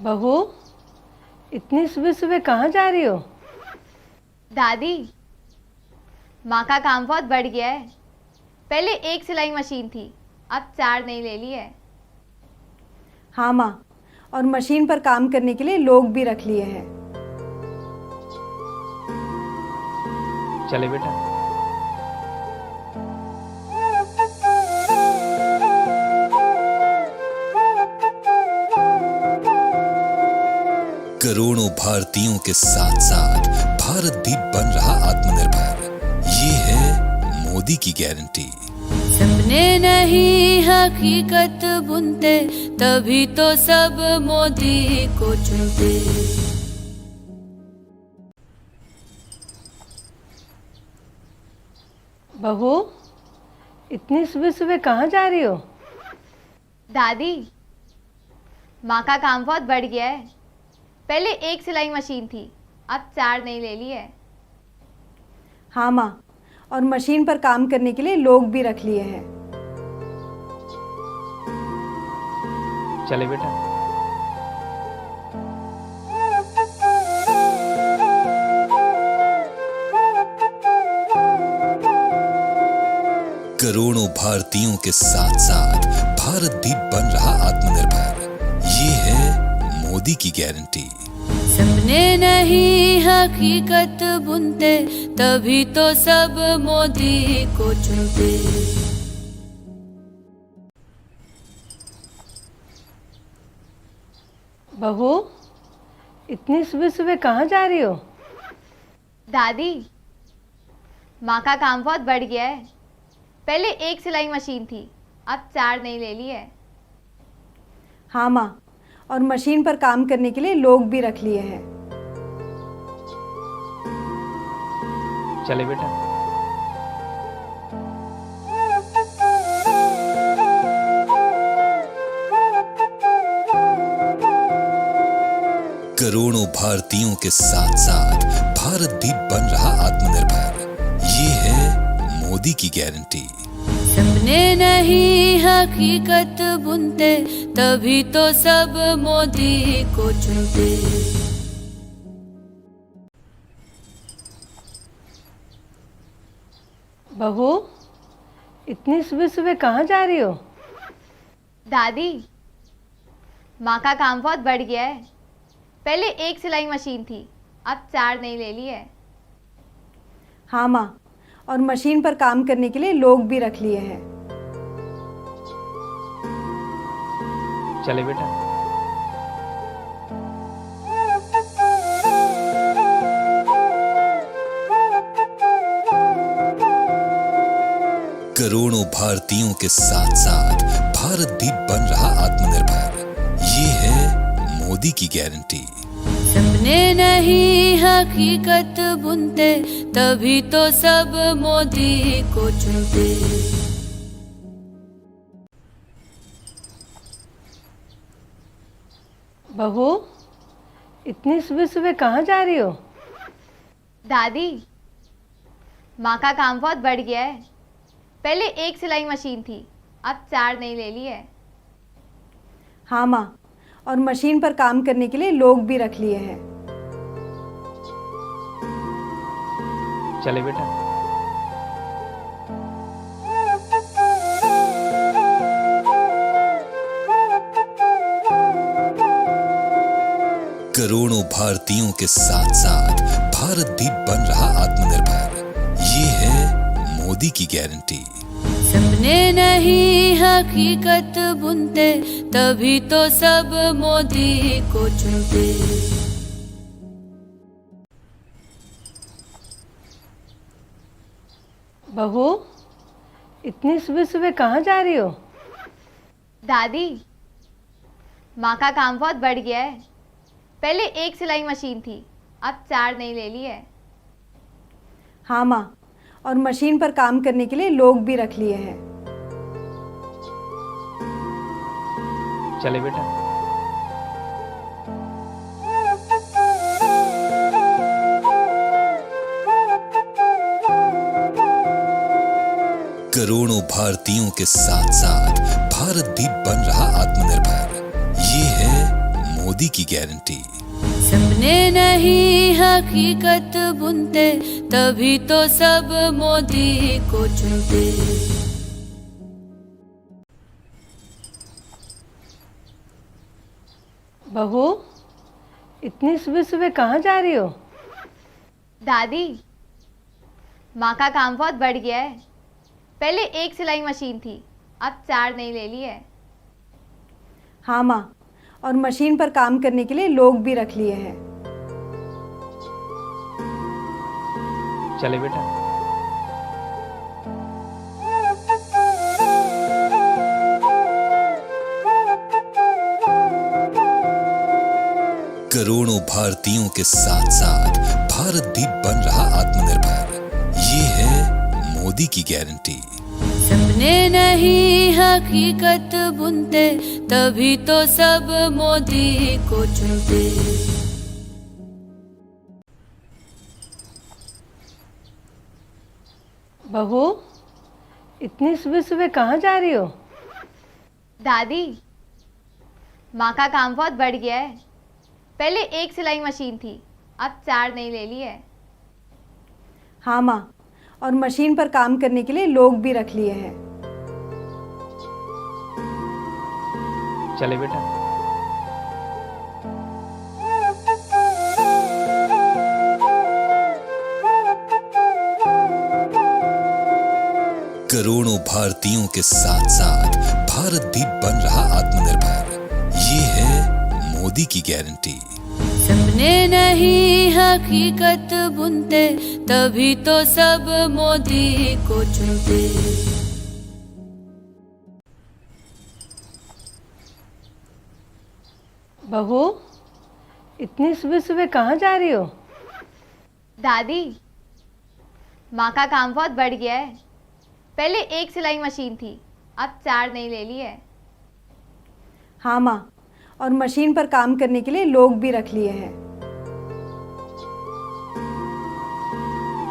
बहू, इतनी सुबह सुबह कहाँ जा रही हो? दादी, माँ का काम बहुत बढ़ गया है। पहले एक सिलाई मशीन थी, अब 4 नई ले ली है। हाँ माँ, और मशीन पर काम करने के लिए लोग भी रख लिए हैं। चले बेटा। करोड़ों भारतीयों के साथ साथ भारत भी बन रहा आत्मनिर्भर। ये है मोदी की गारंटी। सपने नहीं हकीकत बुनते, तभी तो सब मोदी को चुनते। बहू, इतनी सुबह सुबह कहाँ जा रही हो? दादी, माँ का काम बहुत बढ़ गया है। पहले एक सिलाई मशीन थी, अब 4 नई ले ली है। हाँ माँ, और मशीन पर काम करने के लिए लोग भी रख लिए हैं। चले बेटा। करोड़ों भारतीयों के साथ साथ भारत भी बन रहा आत्मनिर्भर। ये है मोदी की गारंटी। सपने नहीं हकीकत बुनते, तभी तो सब मोदी को चुनते। बहू, इतनी सुबह सुबह कहाँ जा रही हो? दादी, माँ का काम बहुत बढ़ गया है। पहले एक सिलाई मशीन थी, अब 4 नई ले ली है। हाँ माँ, और मशीन पर काम करने के लिए लोग भी रख लिए हैं। चले बेटा। करोड़ों भारतीयों के साथ साथ भारत भी बन रहा आत्मनिर्भर। ये है मोदी की गारंटी। सपने नहीं हकीकत बुनते, तभी तो सब मोदी को चुनते। बहू, इतनी सुबह सुबह कहाँ जा रही हो? दादी, माँ का काम बहुत बढ़ गया है। पहले एक सिलाई मशीन थी, अब 4 नई ले ली है। हाँ माँ, और मशीन पर काम करने के लिए लोग भी रख लिए हैं। चले बेटा। करोड़ों भारतीयों के साथ साथ भारत भी बन रहा आत्मनिर्भर। ये है मोदी की गारंटी। सपने नहीं हकीकत बुनते, तभी तो सब मोदी को चुनते। बहू, इतनी सुबह सुबह कहाँ जा रही हो? दादी, माँ का काम बहुत बढ़ गया है। पहले एक सिलाई मशीन थी, अब 4 नई ले ली है। हाँ माँ, और मशीन पर काम करने के लिए लोग भी रख लिए हैं। चले बेटा। करोड़ों भारतीयों के साथ साथ भारत भी बन रहा आत्मनिर्भर। ये है मोदी की गारंटी। सपने नहीं हकीकत बुनते, तभी तो सब मोदी को चुनते। बहू, इतनी सुबह सुबह कहाँ जा रही हो? दादी, माँ का काम बहुत बढ़ गया है। पहले एक सिलाई मशीन थी, अब 4 नई ले ली है। हाँ माँ, और मशीन पर काम करने के लिए लोग भी रख लिए हैं। चले बेटा। करोड़ों भारतीयों के साथ साथ भारत भी बन रहा आत्मनिर्भर। ये है मोदी की गारंटी। सपने नहीं हकीकत बुनते, तभी तो सब मोदी को चुनते। बहू, इतनी सुबह सुबह कहाँ जा रही हो? दादी, माँ का काम बहुत बढ़ गया है। पहले एक सिलाई मशीन थी, अब 4 नई ले ली है। हाँ माँ, और मशीन पर काम करने के लिए लोग भी रख लिए हैं। चले बेटा। करोड़ों भारतीयों के साथ साथ भारत भी बन रहा आत्मनिर्भर। ये है मोदी की गारंटी। सपने नहीं हकीकत बुनते, तभी तो सब मोदी को चुनते। बहू, इतनी सुबह सुबह कहाँ जा रही हो? दादी, माँ का काम बहुत बढ़ गया है। पहले एक सिलाई मशीन थी, अब 4 नई ले ली है। हाँ माँ, और मशीन पर काम करने के लिए लोग भी रख लिए हैं। चले बेटा। करोड़ों भारतीयों के साथ साथ भारत भी बन रहा आत्मनिर्भर। ये है मोदी की गारंटी। सपने नहीं हकीकत बुनते, तभी तो सब मोदी को चुनते। बहू, इतनी सुबह सुबह कहाँ जा रही हो? दादी, माँ का काम बहुत बढ़ गया है। पहले एक सिलाई मशीन थी, अब 4 नई ले ली है। हाँ माँ, और मशीन पर काम करने के लिए लोग भी रख लिए हैं।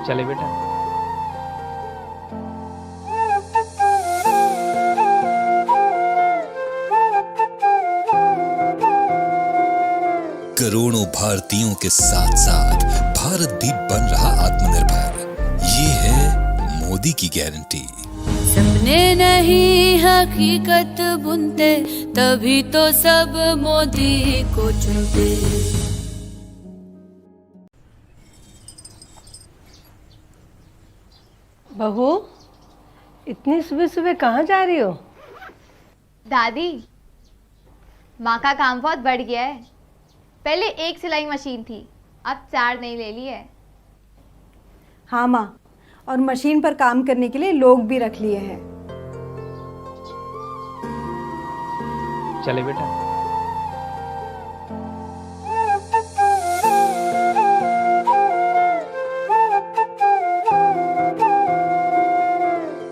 चले बेटा। करोड़ों भारतीयों के साथ साथ भारत भी बन रहा आत्मनिर्भर। ये है मोदी की गारंटी। सपने नहीं हकीकत बुनते, तभी तो सब मोदी को चुनते। बहू, इतनी सुबह सुबह कहाँ जा रही हो? दादी, माँ का काम बहुत बढ़ गया है। पहले एक सिलाई मशीन थी, अब 4 नई ले ली है। हाँ माँ, और मशीन पर काम करने के लिए लोग भी रख लिए हैं। चले बेटा।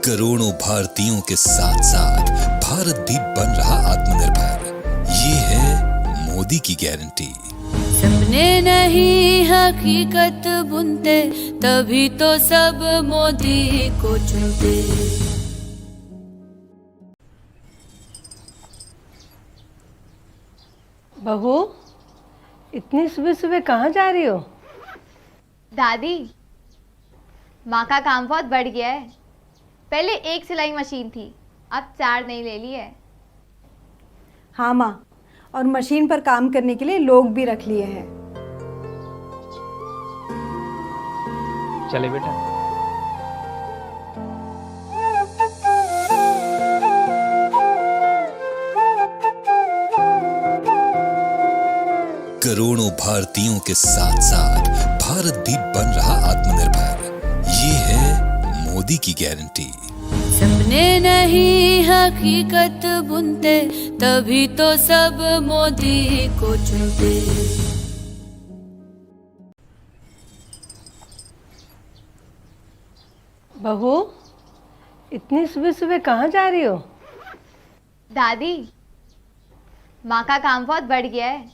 करोड़ों भारतीयों के साथ साथ भारत भी बन रहा आत्मनिर्भर। ये है मोदी की गारंटी। सपने नहीं हकीकत बुनते, तभी तो सब मोदी को चुनते। बहू, इतनी सुबह सुबह कहाँ जा रही हो? दादी, माँ का काम बहुत बढ़ गया है। पहले एक सिलाई मशीन थी, अब 4 नई ले ली है। हाँ माँ, और मशीन पर काम करने के लिए लोग भी रख लिए हैं। चले बेटा। करोड़ों भारतीयों के साथ साथ भारत भी बन रहा आत्मनिर्भर। ये है मोदी की गारंटी। सपने नहीं हकीकत बुनते, तभी तो सब मोदी को चुनते। बहू, इतनी सुबह सुबह कहाँ जा रही हो? दादी, माँ का काम बहुत बढ़ गया है।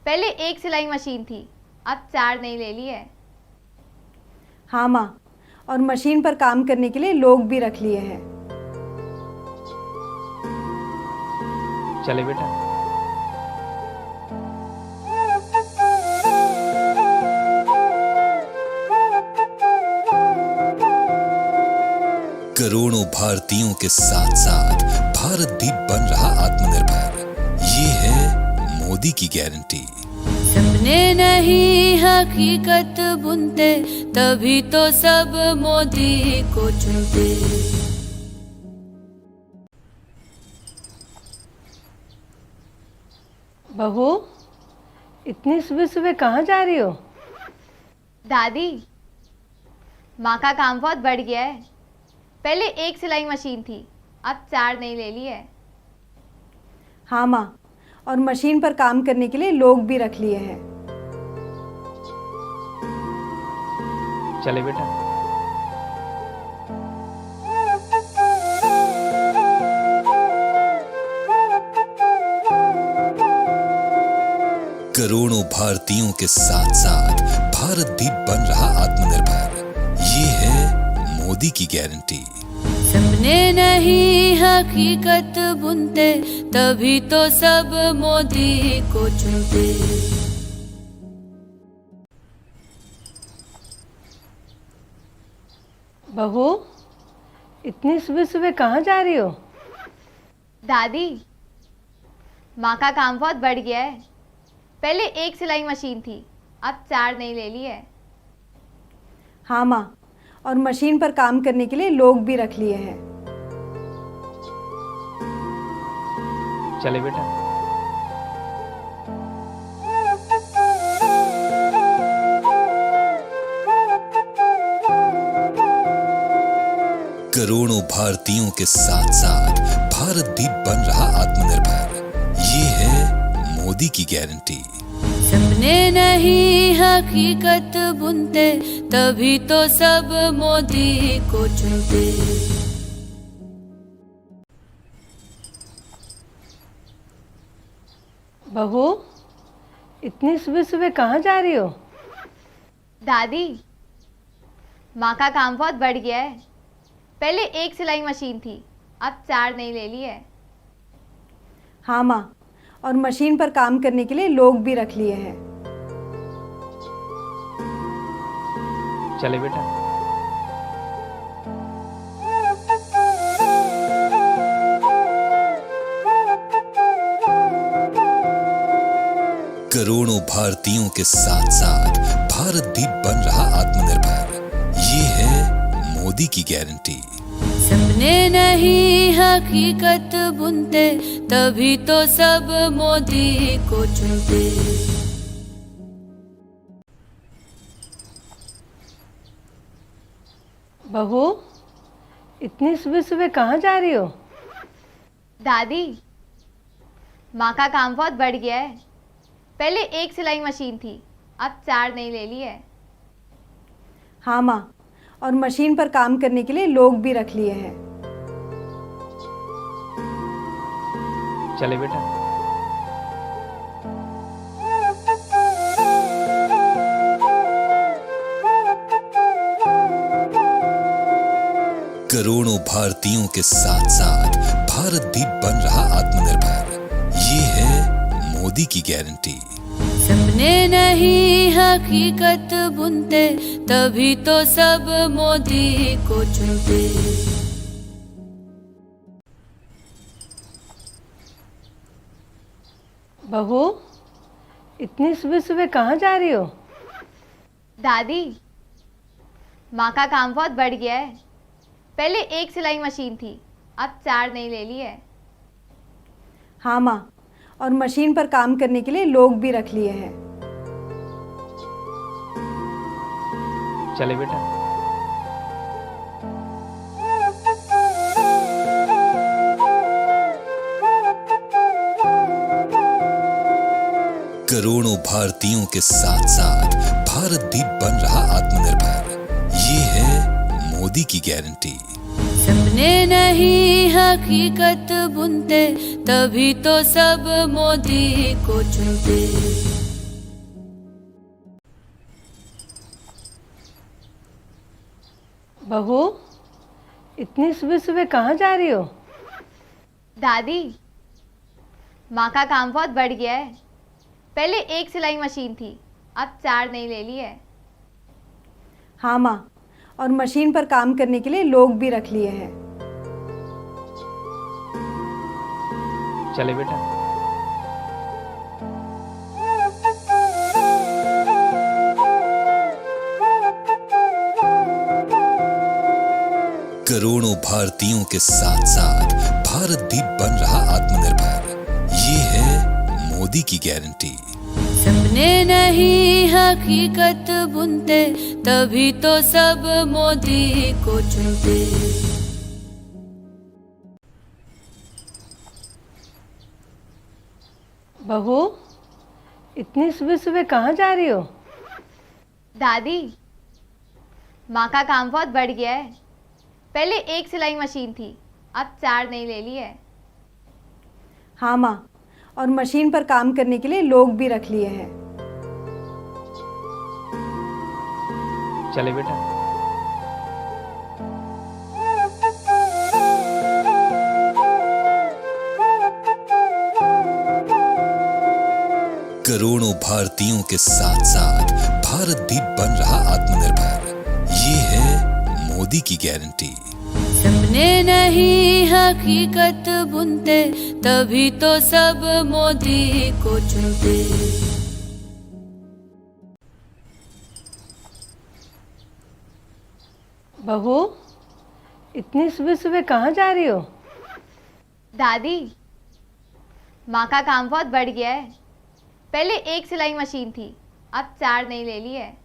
पहले एक सिलाई मशीन थी, अब 4 नई ले ली है। हाँ माँ, और मशीन पर काम करने के लिए लोग भी रख लिए हैं। चले बेटा। भारतीयों के साथ साथ भारत भी बन रहा आत्मनिर्भर। ये है मोदी की गारंटी। सपने नहीं हकीकत बुनते, तभी तो सब मोदी को चुनते। बहू, इतनी सुबह सुबह कहाँ जा रही हो? दादी, माँ का काम बहुत बढ़ गया है। पहले एक सिलाई मशीन थी, अब 4 नई ले ली है। हाँ माँ, और मशीन पर काम करने के लिए लोग भी रख लिए हैं। चले बेटा। करोड़ों भारतीयों के साथ साथ भारत भी बन रहा आत्मनिर्भर। ये है मोदी की गारंटी। सपने नहीं हकीकत बुनते, तभी तो सब मोदी को चुनते। बहू, इतनी सुबह सुबह कहाँ जा रही हो? दादी, माँ का काम बहुत बढ़ गया है। पहले एक सिलाई मशीन थी, अब 4 नई ले ली है। हाँ माँ, और मशीन पर काम करने के लिए लोग भी रख लिए हैं। चले बेटा। करोड़ों भारतीयों के साथ साथ भारत भी बन रहा आत्मनिर्भर। ये है मोदी की गारंटी। सपने नहीं हकीकत बुनते, तभी तो सब मोदी को चुनते। बहू, इतनी सुबह सुबह कहाँ जा रही हो? दादी, माँ का काम बहुत बढ़ गया है। पहले एक सिलाई मशीन थी, अब 4 नई ले ली है। हाँ माँ, और मशीन पर काम करने के लिए लोग भी रख लिए हैं। चले बेटा। करोड़ों भारतीयों के साथ साथ भारत भी बन रहा आत्मनिर्भर। ये है मोदी की गारंटी। सपने नहीं हकीकत बुनते, तभी तो सब मोदी को चुनते। बहू, इतनी सुबह सुबह कहाँ जा रही हो? दादी, माँ का काम बहुत बढ़ गया है। पहले एक सिलाई मशीन थी, अब 4 नई ले ली है। हाँ माँ, और मशीन पर काम करने के लिए लोग भी रख लिए हैं। चले बेटा। करोड़ों भारतीयों के साथ साथ भारत भी बन रहा आत्मनिर्भर। ये है मोदी की गारंटी। सपने नहीं हकीकत बुनते, तभी तो सब मोदी को चुनते। बहू, इतनी सुबह सुबह कहाँ जा रही हो? दादी, माँ का काम बहुत बढ़ गया है। पहले एक सिलाई मशीन थी, अब 4 नई ले ली है। हाँ माँ, और मशीन पर काम करने के लिए लोग भी रख लिए हैं। चले बेटा। करोड़ों भारतीयों के साथ साथ भारत भी बन रहा आत्मनिर्भर। ये है मोदी की गारंटी। सपने नहीं हकीकत बुनते, तभी तो सब मोदी को चुनते। बहू, इतनी सुबह सुबह कहाँ जा रही हो? दादी, माँ का काम बहुत बढ़ गया है। पहले एक सिलाई मशीन थी, अब 4 नई ले ली है। हाँ माँ, और मशीन पर काम करने के लिए लोग भी रख लिए हैं। चले बेटा। करोड़ों भारतीयों के साथ साथ भारत भी बन रहा आत्मनिर्भर। ये है मोदी की गारंटी। सपने नहीं हकीकत बुनते, तभी तो सब मोदी को चुनते। बहू, इतनी सुबह सुबह कहाँ जा रही हो? दादी, माँ का काम बहुत बढ़ गया है। पहले एक सिलाई मशीन थी, अब 4 नई ले ली है। हाँ माँ, और मशीन पर काम करने के लिए लोग भी रख लिए हैं। चले बेटा। करोड़ों भारतीयों के साथ साथ भारत भी बन रहा आत्मनिर्भर। ये है मोदी की गारंटी। सपने नहीं हकीकत बुनते, तभी तो सब मोदी को चुनते। बहू, इतनी सुबह सुबह कहाँ जा रही हो? दादी, माँ का काम बहुत बढ़ गया है। पहले एक सिलाई मशीन थी, अब 4 नई ले ली है।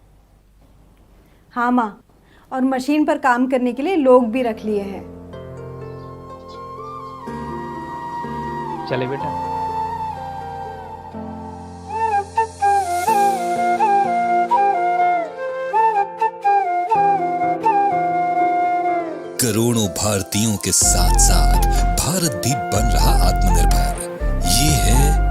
हाँ माँ, और मशीन पर काम करने के लिए लोग भी रख लिए हैं। चले बेटा। करोड़ों भारतीयों के साथ साथ भारत भी बन रहा आत्मनिर्भर। ये है